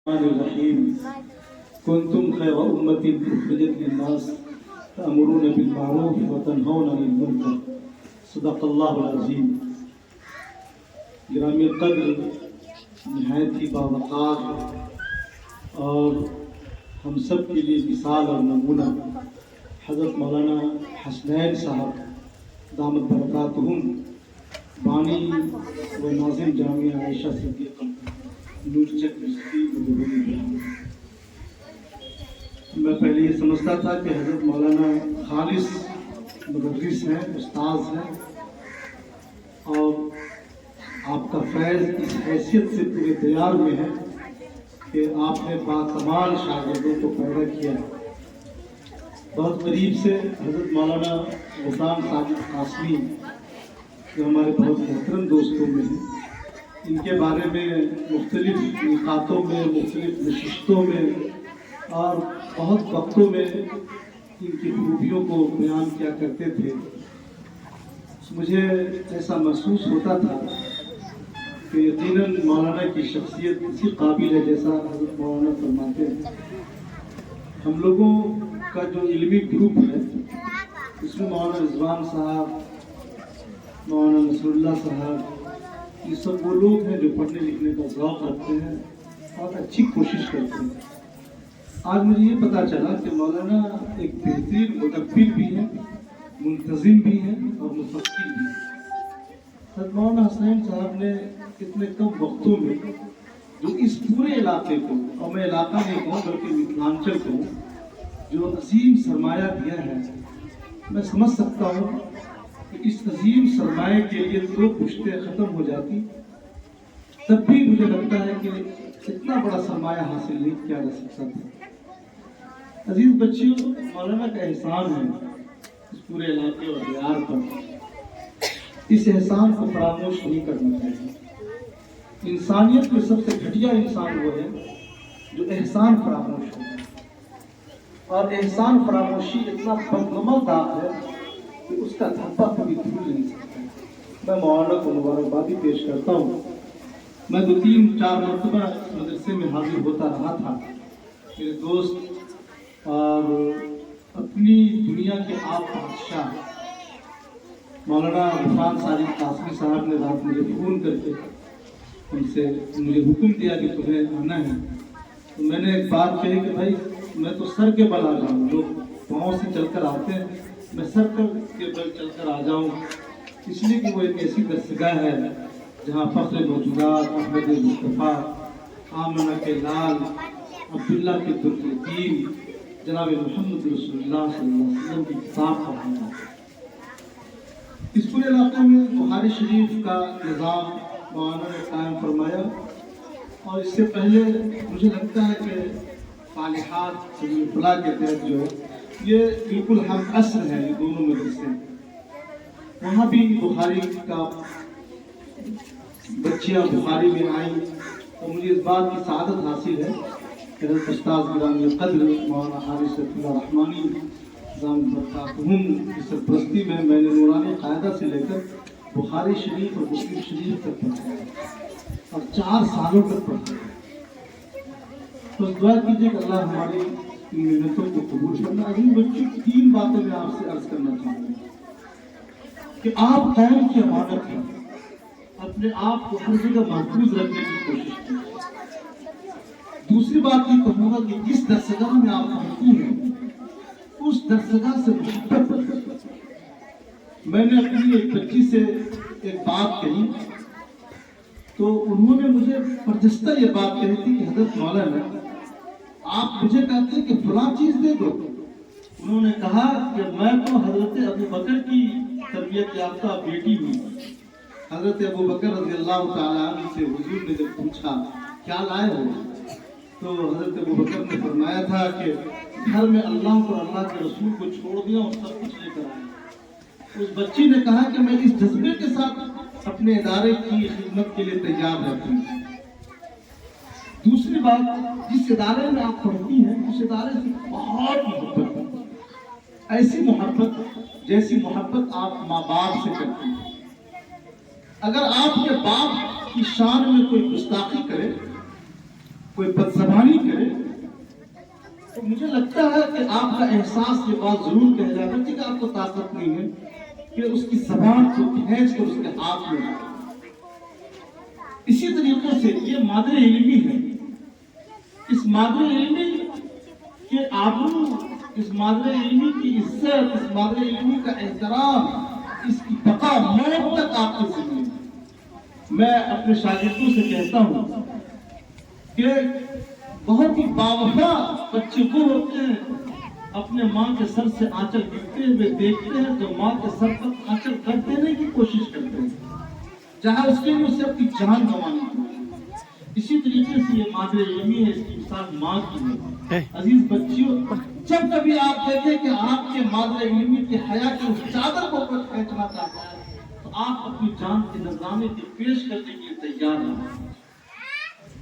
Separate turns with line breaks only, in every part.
الرحمن الرحیم کنتم خیر امت اخرجت للناس تأمرون بالمعروف وتنہون عن المنکر صدق اللہ العظیم۔ گرامی قدر، نہایت ہی باوقار اور ہم سب کے لیے مثال اور نمونہ حضرت مولانا حسنین صاحب دامت برکاتہم، بانی و ناظم جامعہ عائشہ صدیقہ نورچک رشتی مدعوی۔ میں پہلے یہ سمجھتا تھا کہ حضرت مولانا خالص مدرس ہیں، استاذ ہیں، اور آپ کا فیض اس حیثیت سے پورے دیار میں ہے کہ آپ نے باکمال شاگردوں کو پیدا کیا ہے۔ بہت قریب سے حضرت مولانا غفران ساجد قاسمی جو ہمارے بہت محترم دوستوں میں ہیں، ان کے بارے میں مختلف نکاتوں میں، مختلف نشستوں میں اور بہت وقتوں میں ان کی خوبیوں کو بیان کیا کرتے تھے۔ مجھے ایسا محسوس ہوتا تھا کہ یقیناً مولانا کی شخصیت اسی قابل ہے جیسا حضرت مولانا فرماتے ہیں۔ ہم لوگوں کا جو علمی گروپ ہے اس میں مولانا رضوان صاحب، مولانا نصر اللہ صاحب، یہ سب وہ لوگ ہیں جو پڑھنے لکھنے کا ذوق رکھتے ہیں اور اچھی کوشش کرتے ہیں۔ آج مجھے یہ پتہ چلا کہ مولانا ایک بہترین مدبر بھی ہیں، منتظم بھی ہیں اور مفکر بھی ہیں۔ حضرت مولانا حسنین صاحب نے اتنے کم وقتوں میں جو اس پورے علاقے کو، اور میں علاقہ نہیں کہوں بلکہ متھلانچل کو، جو عظیم سرمایہ دیا ہے، میں سمجھ سکتا ہوں کہ اس عظیم سرمایہ کے لیے دو پشتیں ختم ہو جاتی، تب بھی مجھے لگتا ہے کہ اتنا بڑا سرمایہ حاصل نہیں کیا جا سکتا تھا۔ عزیز بچیوں، مولانا کا احسان ہے اس پورے علاقے اور دیار پر، اس احسان کو فراموش نہیں کرنا چاہیے۔ انسانیت میں سب سے گھٹیا انسان وہ ہے جو احسان فراموش ہو، اور احسان فراموشی اتنا بدنما داغ ہے کہ اس کا دھبا کبھی دھل نہیں سکتا۔ میں مولانا کو مبارکبادی پیش کرتا ہوں۔ میں 2-3-4 مرتبہ مدرسے میں حاضر ہوتا رہا تھا۔ میرے دوست اور اپنی دنیا کے آپ بادشاہ مولانا غفران ساجد قاسمی صاحب نے رات مجھے فون کر کے ان سے مجھے حکم دیا کہ تمہیں آنا ہے۔ تو میں نے ایک بات کہی کہ بھائی میں تو سر کے بل آ جاؤں، لوگ پاؤں سے چل کر آتے ہیں، میں سر کے بل چل کر آ جاؤں، اس لیے کہ وہ ایک ایسی درسگاہ ہے جہاں فخر موجودات احمد مصطفیٰ، آمنہ کے لال، عبداللہ کے درجین، جناب محمد رسول اللہ صلی اللہ علیہ وسلم کی کتاب پڑھنا ہے۔ اس پورے علاقے میں بخاری شریف کا نظام مولانا نے قائم فرمایا، اور اس سے پہلے مجھے لگتا ہے کہ صالحات فلاح کے تحت جو ہے یہ بالکل ہم عصر ہے، یہ دونوں مدرسے، وہاں بھی بخاری کا بچیاں بخاری میں آئیں، اور مجھے اس بات کی سعادت حاصل ہے کہ حضرت استاذ گرامی قدر مولانا حارث اللہ رحمانی دامت برکاتہم کی سرپرستی میں نے نورانی قاعدہ سے لے کر بخاری شریف اور مسلم شریف تک پڑھا اور 4 سالوں تک پڑھا۔ تو دعا کیجیے کہ اللہ ہماری ان محنتوں کو قبول کرنا۔ عزیز بچوں، 3 باتیں میں آپ سے عرض کرنا چاہوں گا کہ آپ قوم کی امانت ہیں، اپنے آپ کو ہر جگہ محفوظ رکھنے کی کوشش کریں۔ دوسری بات یہ کہوں گا کہ جس درسگاہ میں آپ پڑھتی ہیں اس درسگاہ سے محبت کریں۔ میں نے اپنی ایک بچی سے ایک بات کہی تو انہوں نے مجھے برجستہ یہ بات کہی تھی کہ حضرت مولانا آپ مجھے کہتے ہیں کہ فلاں چیز دے دو۔ انہوں نے کہا کہ میں تو حضرت ابوبکر کی تربیت یافتہ بیٹی ہوں۔ حضرت ابوبکر رضی اللہ تعالیٰ عنہ سے حضور نے جب پوچھا کیا لائے ہو، تو حضرت ابوبکر نے فرمایا تھا کہ گھر میں اللہ اور اللہ کے رسول کو چھوڑ دیا اور سب کچھ لے کر آیا۔ اس بچی نے کہا کہ میں اس جذبے کے ساتھ اپنے ادارے کی خدمت کے لیے تیار رہتی ہوں۔ دوسری بات، جس ادارے میں آپ پڑھتی ہیں اس ادارے سے بہت محبت ہے، ایسی محبت جیسی محبت آپ ماں باپ سے کرتی ہیں۔ اگر آپ کے باپ کی شان میں کوئی گستاخی کرے کوئی بدزبانی کرے تو مجھے لگتا ہے کہ آپ کا احساس یہ بات ضرور کہہ جائے گا کہ آپ کو طاقت نہیں ہے کہ اس کی زبان کو کھینچ کر اس کے ہاتھ میں ڈالے۔ اسی طریقے سے یہ مادر علمی ہے، اس مادر علمی کے آبرو، اس مادر علمی کی عزت، اس مادر علمی کا احترام، اس کی بقا موت تک آپ کی ذمہ ہے۔ میں اپنے شاگردوں سے کہتا ہوں کہ بہت ہی باوفا بچے وہ ہوتے ہیں اپنے ماں کے سر سے آنچل گرتے ہوئے دیکھتے ہیں تو ماں کے سر پر آنچل کر دینے کی کوشش کرتے ہیں، چاہے اس کے لیے اسے اپنی جان گنوانی ہو۔ اسی طریقے سے یہ مادر علمی ہے، اس کی مثال ماں کی ہے۔ عزیز بچیوں، جب کبھی آپ دیکھیں کہ آپ کے مادر علمی کے حیا کی اس چادر کو کوئی کھینچنا چاہتا ہے تو آپ اپنی جان کے نذرانے کے پیش کرنے کے لیے تیار ہیں۔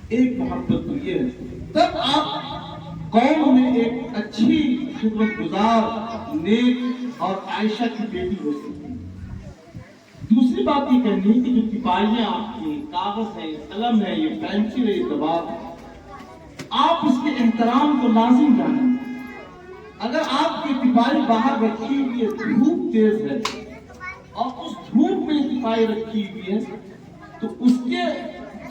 ایک محبت تو یہ ہے، تب آپ قوم میں ایک اچھی خدمت گزار، نیک اور عائشہ کی بیٹی ہو سکتی ہے۔ دوسری بات یہ کہنی ہے کہ جو تپائیاں آپ کی کاغذ ہے، قلم ہے، یہ پینسل ہے، یہ دباغ ہے، آپ اس کے احترام کو لازم جانیں۔ اگر آپ کی تپائی باہر رکھی ہوئی ہے، دھوپ تیز ہے اور اس دھوپ میں تپائی رکھی ہوئی ہے تو اس کے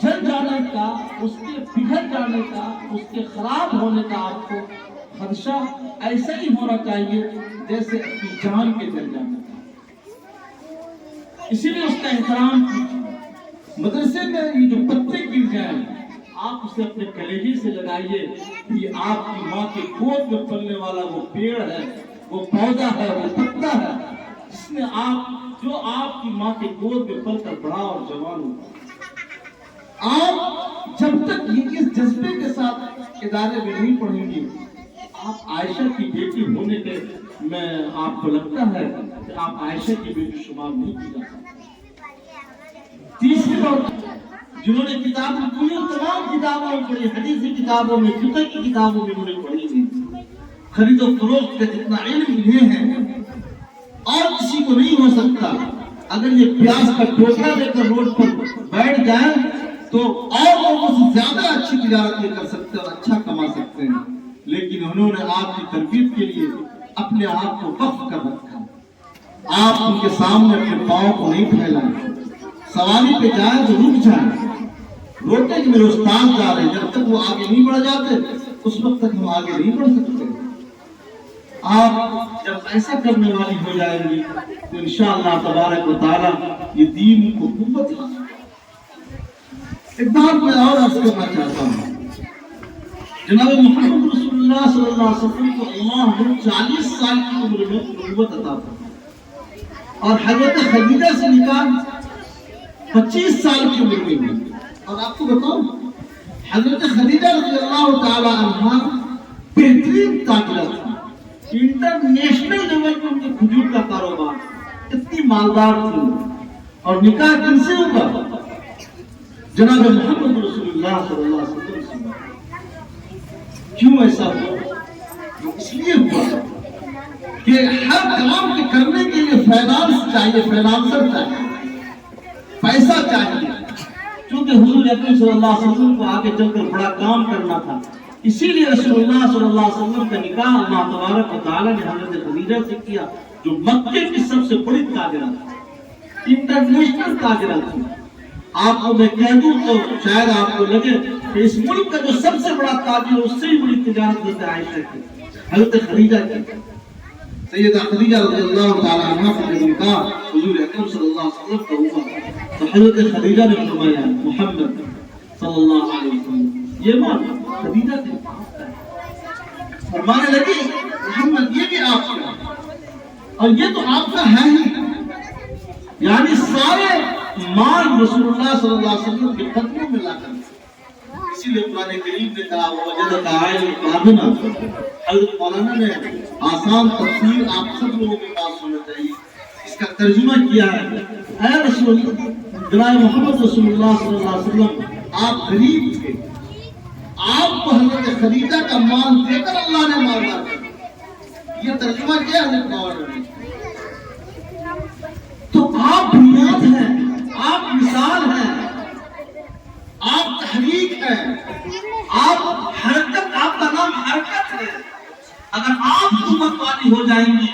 جل جانے کا، اس کے پگھل جانے کا، اس کے خراب ہونے کا آپ کو خدشہ ایسا ہی ہونا چاہیے جیسے اپنی جان کے جل جانے کا۔ اسی لیے اس کا احترام کیجیے۔ مدرسے میں یہ جو پتے گر جائیں آپ اسے اپنے کلیجے سے لگائیے، یہ آپ کی ماں کے گود میں پلنے والا وہ پیڑ ہے، وہ پودا ہے، وہ پتا ہے جس نے جو آپ کی ماں کے گود میں پل کر بڑا اور جوان ہوا۔ آپ جب تک یہ اس جذبے کے ساتھ ادارے میں نہیں پڑھیں گے، آپ عائشہ کی بیٹی ہونے کے میں آپ کو لگتا ہے کہ آپ عائشہ کی بیٹی شمار نہیں کی جا سکتے۔ تیسری بات، جنہوں نے کتابیں پوری تمام کتابوں میں پڑھی، حدیث کی کتابوں میں، فقہ کی کتابوں میں انہوں نے پڑھی نہیں، خرید و فروخت کا جتنا علم انہیں ہے اور کسی کو نہیں ہو سکتا۔ اگر یہ پیاز کا ٹوکرا لے کر روڈ پر بیٹھ جائیں تو اور لوگوں سے زیادہ اچھی تجارت کر سکتے اور اچھا کما سکتے ہیں، لیکن انہوں نے آپ کی تربیت کے لیے اپنے آپ کو وقف کر رکھا۔ آپ ان کے سامنے اپنے پاؤں کو نہیں پھیلائیں، سواری پہ جائیں تو رک جائیں، روکے کہ میرے استاد جا رہے ہیں، جب تک وہ آگے نہیں بڑھ جاتے اس وقت تک ہم آگے نہیں بڑھ سکتے۔ آپ جب ایسا کرنے والی ہو جائیں گی تو انشاءاللہ تبارک و تعالی یہ دین کو قوت حاصل۔ ایک بات میں اور عرض کرنا چاہتا ہوں، جناب محمد رسول اللہ صلی اللہ علیہ وسلم کو اللہ نے 40 سال کی عمر میں نبوت عطا کی اور حضرت خدیجہ سے نکاح 25 سال کی عمر میں ہوئی۔ اور آپ کو بتاؤں، حضرت خدیجہ رضی اللہ تعالی عنہا بہترین تاجرہ تھی، انٹرنیشنل لیول پر ان کے کھجور کا کاروبار، اتنی مالدار تھی۔ اور نکاح کن سے ہوگا؟ جناب محمد رسول اللہ صلی اللہ علیہ وسلم سے۔ کیوں ایسا ہوا؟ اس لیے ہوا کہ ہر کام کے کرنے کے لیے فائنانس چاہیے، فائنانسر چاہیے، پیسہ چاہیے، کیونکہ حضور اکرم صلی اللہ علیہ وسلم کو آگے چل کر بڑا کام کرنا تھا۔ اسی لیے رسول اللہ صلی اللہ علیہ وسلم کا نکاح اللہ تبارک و تعالیٰ نے حضرت خدیجہ سے کیا، جو مکے کی سب سے بڑی تاجرہ تھی، انٹرنیشنل تاجرہ تھی۔ آپ کو میں کہہ دوں تو شاید آپ کو لگے کہ اس ملک کا جو سب سے بڑا تاجر اس سے ہی بڑی تجارت حضرت عائشہ کی، حضرت خدیجہ کی۔ سیدہ خدیجہ رضی اللہ تعالیٰ عنہ کا جب نکاح حضور اکرم صلی اللہ علیہ وسلم کا ہوا تو حضرت خدیجہ نے فرمایا محمد صلی اللہ علیہ وسلم یہ مان خدیجہ کے پاس ہے، فرمانے لگی محمد یہ بھی آپ کا اور یہ تو آپ کا ہے ہی، یعنی سارے مال رسول اللہ صلی اللہ علیہ وسلم کے قدموں میں لا کر۔ اسی لیے قرآن کریم نے کہا وَوَجَدَكَ عَائِلًا عَابِدًا۔ حضرت مولانا نے آسان تفسیر آپ سب لوگوں کے پاس ہونا چاہیے، اس کا ترجمہ کیا ہے، اے رسول جناب محمد رسول اللہ صلی اللہ علیہ وسلم آپ غریب تھے، آپ کو حضرت خدیجہ کا مال دے کر اللہ نے مالدار کیا۔ یہ ترجمہ کیا ہے حضرت مولانا نے؟ تو آپ بنیاد ہیں، آپ مثال ہیں، آپ تحریک ہیں،
آپ حرکت، آپ کا نام حرکت ہے. اگر آپ حکومت والی ہو جائیں گی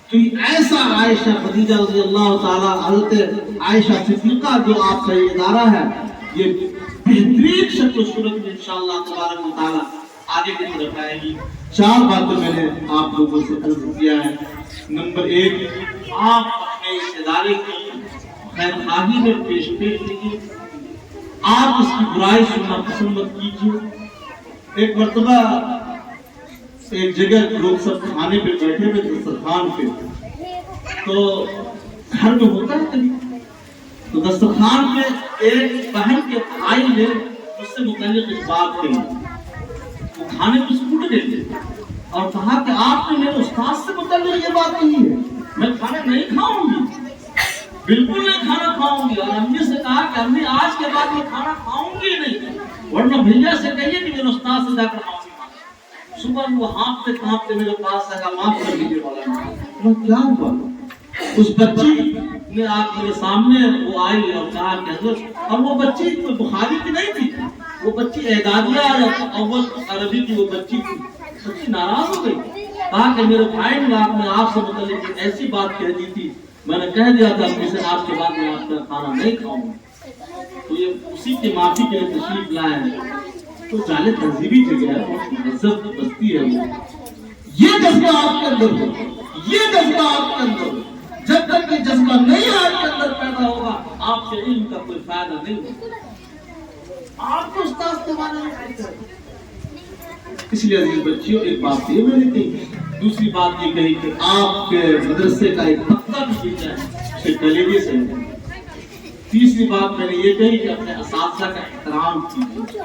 تو ایسا عائشہ خدیجہ رضی اللہ تعالیٰ حضرت عائشہ صدیقہ جو آپ کا یہ ادارہ ہے، یہ بہترین شکل و صورت میں انشاءاللہ تبارک و تعالیٰ آگے کی طرف آئے گی. 4 باتیں میں نے آپ لوگوں سے عرض کیا ہے. نمبر 1، آپ اپنے اس ادارے کی خیر خواہی میں پیش لیجیے، آپ اس کی برائی سننا پسند مت کیجیے. ایک مرتبہ ایک جگہ لوگ سب کھانے پہ بیٹھے ہوئے دسترخوان پہ، تو گھر میں ہوتا ہے کبھی، تو دسترخوان پہ ایک بہن کے بھائی نے اس سے متعلق ایک بات کہی. وہ کھانے پہ ٹوٹ گئے تھے اور کہا کہ آپ نے میرے استاد سے متعلق یہ بات کہی ہے، میں کھانا نہیں کھاؤں گی، بالکل نہیں کھانا کھاؤں گی. اور امی سے کہا کہ امی آج کے بعد میں کھانا کھاؤں گی نہیں، ورنہ بھیا سے کہیے کہ میرے استاد سے جا کر معافی مانگے. صبح وہ ہانپتے کانپتے میرے پاس آیا، معاف کر دیجیے مولانا. کیا ہوا؟ اس بچی نے آپ میرے سامنے وہ آئی اور کہا کہ حضرت، اور وہ بچی کوئی بخاری کی نہیں تھی، وہ بچی اعدادیہ اول عربی کی وہ بچی تھی. بچی ناراض ہو گئی، کہا کہ میرے بھائی نے آپ سے متعلق ایک ایسی بات کہہ دی تھی، میں نے کہہ دیا تھا کہ آج کے بعد میں آپ کا کھانا نہیں کھاؤں گا. تو یہ اسی کی معافی کے لیے تشریف لائے ہیں. تو چالے تہذیبی جگہ ہے، مذہب بستی ہے. وہ یہ جذبہ آپ کے اندر ہو، یہ جذبہ آپ کے اندر ہو. جب تک یہ جذبہ نہیں آپ کے اندر پیدا ہوگا، آپ کے علم کا کوئی فائدہ نہیں ہوگا. آپ کو استاد کے بارے میں اس لیے عزیز بچیوں، ایک بات یہ میں نے کہی. دوسری بات یہ کہی کہ آپ کے مدرسے کا ایک پتا بھی سیکھا ہے، اسے کلیجے سے. تیسری بات میں نے یہ کہی کہ اپنے اساتذہ کا احترام کیجیے.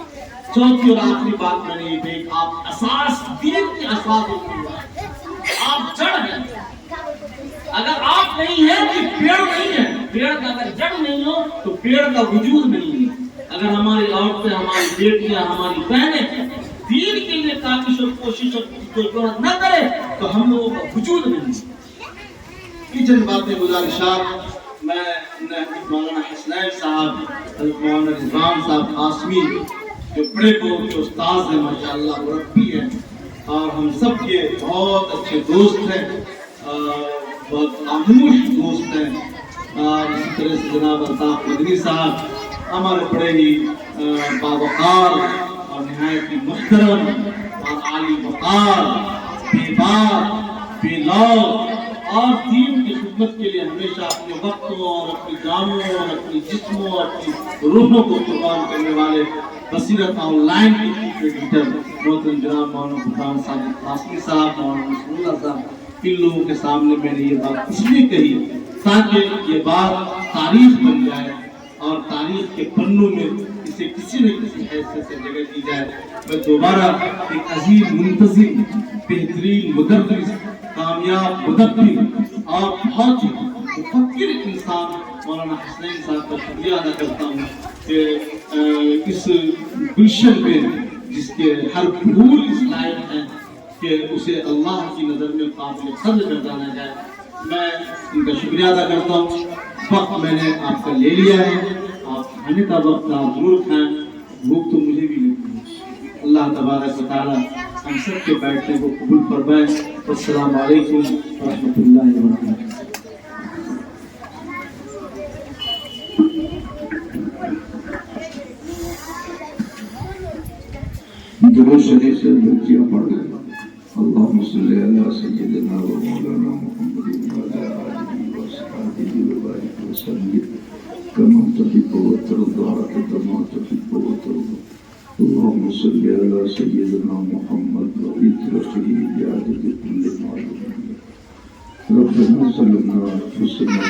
چوتھی اور آخری بات میں نے یہ کہی کہ آپ اساس، دین کے اساس ہوتی ہے، آپ جڑ ہیں. اگر آپ نہیں ہیں تو پیڑ نہیں ہے. پیڑ کا اگر جڑ نہیں ہو تو پیڑ کا وجود نہیں ہے. اگر ہماری عورتیں، ہماری بیٹیاں، ہماری بہنیں دین کے لیے کاوش اور کوشش اور نہ کرے تو ہم لوگوں کا وجود نہیں. یہ چند باتیں گزارشات میں مولانا حسنین صاحب، مولانا رضوان صاحب قاسمی جو بڑے کو استاد ہیں ماشاءاللہ، مربی ہیں اور ہم سب کے بہت اچھے دوست ہیں، بہت خاموش دوست ہیں. اسی طرح سے جناب الطاف مدنی صاحب ہمارے بڑے ہی باوقار اور نہایت ہی محترم اور عالی وقار، بے بات، بے لوگ اور دین کی خدمت کے لیے ہمیشہ اپنے وقتوں اور اپنی جانوں اور اپنی جسموں اور اپنی روحوں کو قربان کرنے والے بصیرت آن لائن کے چیف ایڈیٹر محترم جناب مولانا فرقان صاحب قاسمی صاحب، مولانا رسول اللہ صاحب، ان لوگوں کے سامنے میں نے یہ بات اس لیے کہی تاکہ یہ بات تاریخ بن جائے اور تاریخ کے پنوں میں اسے کسی نہ کسی حیثیت سے جگہ دی جائے. میں دوبارہ ایک عظیم منتظم، بہترین مدرس، کامیاب مدبر اور بہت ہی مفکر انسان مولانا حسنین صاحب کا شکریہ ادا کرتا ہوں کہ اس گلشن میں جس کے ہر پھول اس لائق ہیں کہ اسے اللہ کی نظر میں قابل قدر گردانا جائے. میں ان کا شکریہ ادا کرتا ہوں. وقت میں نے آپ کا لے لیا ہے، آپ کھانے کا وقت آپ ضرور کھائیں، بھوک تو مجھے بھی لگتی ہے. اللہ تبارک و تعالیٰ ہم سب کے بیٹھنے کو قبول فرمائے. السلام علیکم ورحمۃ اللہ وبرکاتہ.
درود شریف سے بچیاں پڑھ گئے. اللہم صلی علی سیدنا و مولانا محمد وعلی آلہ وصحبہ وبارک وسلم کما تحب و ترضى کما تحب و ترضى. اللہم صلی علی سیدنا محمد وعطرته بعدد كل معلوم. ربنا ظلمنا انفسنا